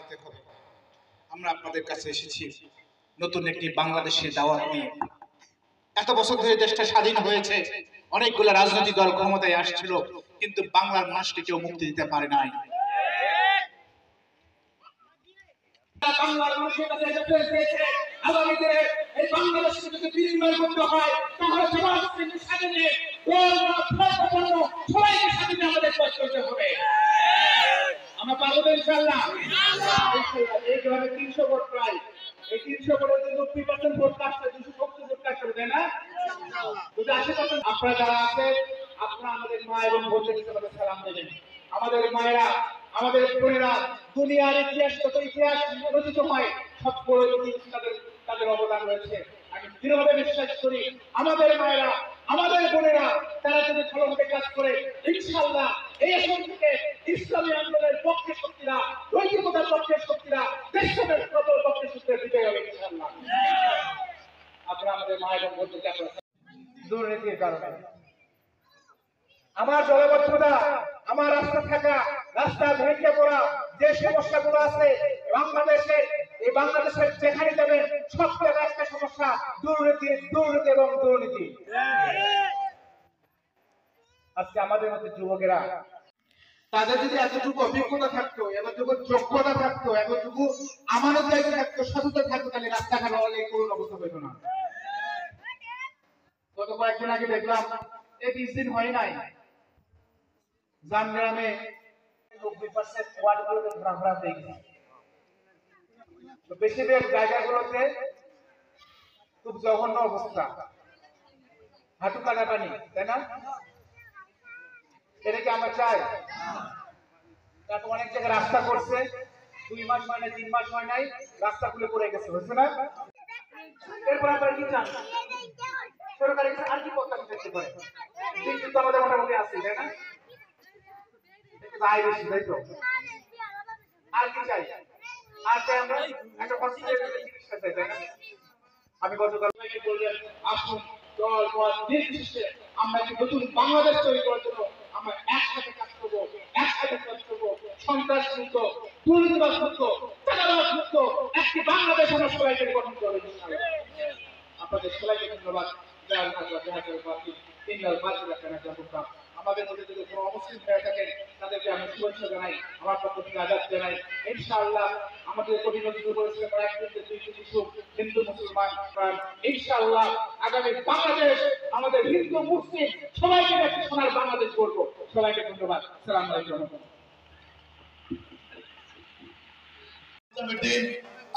থাকতে হবে। আমরা আপনাদের কাছে এসেছি নতুন একটি বাংলাদেশের দাওয়াত নিয়ে। এত বছর ধরে দেশটা স্বাধীন হয়েছে, অনেকগুলো রাজনৈতিক দল ক্ষমতায় আসছিল, কিন্তু বাংলার মানুষকে কেউ মুক্তি দিতে পারে নাই। বাংলার মানুষের কাছে আগামী দিনে এই বাংলাদেশকে যদি বিনিময় করতে হয়, তাহলে সমাজকে স্বাধীনে সবাইকে স্বাধীনে আমাদের কাজ করতে হবে। আমরা পাবো তো ইনশাআল্লাহ। এইভাবে 300 ভোট প্রায়, এই 300 ভোটের জন্য 90% ভোট কাটছে, 270 ভোট কাটছে, তাই না? যদি 80% আপনারা যারা আছে, আপনারা আমাদের মা এবং বোনদের কাছে সালাম দেবেন। আমাদের মায়েরা, আমাদের বোনেরা, দুনিয়ার ইতিহাস যত ইতিহাস রচিত হয়, সব বড় তাদের অবদান রয়েছে। আমি দৃঢ়ভাবে বিশ্বাস করি আমাদের মায়েরা, আমাদের বোনেরা তারা যদি ভালোভাবে কাজ করে, ইনশাআল্লাহ এই আসন থেকে ইসলামী আন্দোলনের পক্ষে শক্তিরা, নৈতিকতার পক্ষে শক্তিরা, দেশের পক্ষে শক্তিরা বিজয় হবে ইনশাআল্লাহ। আপনারা আমাদের মা এবং বোনদেরকে আপনারা দুর্নীতির কারণে আমার জলবদ্ধতা, আমার রাস্তা থাকা, রাস্তা ভেঙে পড়া, যে সমস্যাগুলো আছে বাংলাদেশে, এই বাংলাদেশের যেখানে যাবেন সব জায়গায় একটা সমস্যা, দুর্নীতি, দুর্নীতি এবং দুর্নীতি। আজকে আমাদের মধ্যে যুবকেরা, তাদের যদি এতটুকু অভিজ্ঞতা থাকতো, এতটুকু যোগ্যতা থাকতো, এতটুকু আমানত দায়িত্ব থাকতো, সততা থাকতো, তাহলে রাস্তাঘাট হলে কোনো অবস্থা হইত না। গত কয়েকদিন আগে দেখলাম, এই 20 দিন হয় নাই, জানগ্রামে 90% ওয়ার্ডগুলোতে ঘোরাঘোরা হয়ে গেছে। বেশিরভাগ জায়গাগুলোতে খুব জঘন্য অবস্থা, হাঁটু কাটা পানি, তাই না? এটা কি আমরা চাই? তারপর অনেক জায়গায় রাস্তা করছে, 2 মাস হয় নাই, 3 মাস হয় নাই, রাস্তা খুলে পড়ে গেছে, হচ্ছে না? এরপর আপনারা কি চান? সরকারের কাছে আর কি প্রত্যাশা করতে পারে? কিন্তু আমাদের মোটামুটি আছে, তাই না? আর কি চাই? আর চাই আমরা একটা হসপিটালের চিকিৎসা চাই, তাই না? আমি গতকাল বললেন, আসুন দল মত নির্বিশেষে আমরা একটি নতুন বাংলাদেশ তৈরি করার জন্য আমরা একসাথে কাজ করবো, একসাথে কাজ করবো। সন্ত্রাস মুক্ত, দুর্নীতিবাজ মুক্ত, চাঁদাবাজ মুক্ত একটি বাংলাদেশ আমরা সবাইকে গঠন করবো। আপনাদের সবাইকে ধন্যবাদ। আমাদের মধ্যে যদি কোনো অমুসলিম হয়ে থাকেন তাদেরকে আমি শুভেচ্ছা জানাই, আমার পক্ষ থেকে আজাদ জানাই। ইনশাআল্লাহ আমাদের কঠিনতা করেছিলেন একদিন হিন্দু মুসলমান, ইনশাআল্লাহ আগামী বাংলাদেশ আমাদের হিন্দু মুসলিম সবাইকে একটি সোনার বাংলাদেশ করবো। সবাইকে ধন্যবাদ। আসসালামু আলাইকুম।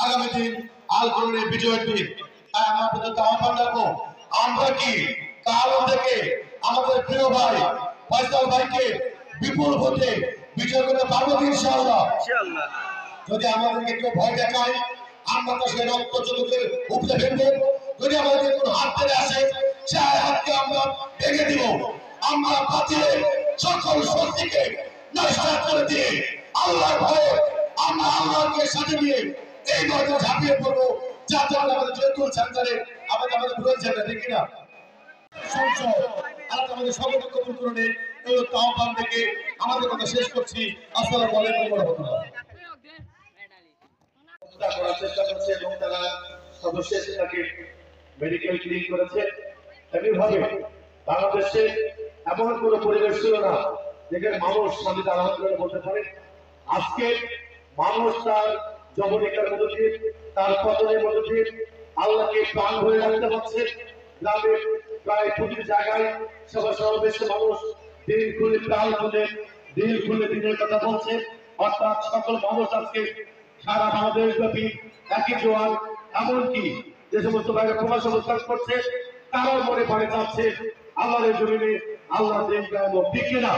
আগামী দিন আল কোরআনের বিজয়ের দিন, তাই আমরা পর্যন্ত আহ্বান রাখবো, আমরা কি কাল থেকে আমাদের প্রিয় ভাই ফয়সাল ভাইকে বিপুল ভোটে বিজয় করতে পারবো ইনশাআল্লাহ। যদি আমাদেরকে কেউ ভয় দেখায়, আমরা তো সেই রক্ত চোখের উপরে ফেলবো। যদি আমাদের কোনো হাত ধরে আসে, সেই হাতকে আমরা ভেঙে দিব। আমরা বাতিলের সকল শক্তিকে নষ্ট করে দিয়ে আল্লাহর ভয়ে আমরা আল্লাহকে সাথে নিয়ে এই মাঠে ঝাঁপিয়ে পড়বো, যাতে আমাদের জয়তুল সেন্টারে আমাদের বুড়ন সেন্টার, ঠিক কিনা? আমাদের সকলকে কবুল করে নেই। এই আহ্বান থেকে আমাদের কথা শেষ করছি। আসসালামু আলাইকুম ওয়া রাহমাতুল্লাহ। করার চেষ্টা করছে এবং তারা সদস্য সেটাকে মেডিকেল ক্লিনিক করেছে। এমনিভাবে বাংলাদেশে এমন কোনো পরিবেশ ছিল না যেখানে মানুষ শান্তিতে আলহামদুলিল্লাহ বলতে পারে। আজকে মানুষ তার যবনিকার মধ্য দিয়ে, তার পতনের মধ্য দিয়ে আল্লাহকে প্রাণ ধরে রাখতে পারছে। গ্রামের প্রায় প্রতিটি জায়গায় সভা সমাবেশে মানুষ দিল খুলে প্রাণ খুলে দিল খুলে দিনের কথা বলছে। অর্থাৎ সকল মানুষ আজকে সারা বাংলাদেশ ব্যাপী একই জোয়ার, এমনকি যে সমস্ত ভাইরা প্রবাস অবস্থান করছে তারাও মনে পড়ে যাচ্ছে আল্লাহর জমিনে আল্লাহ দিন, ঠিক কিনা?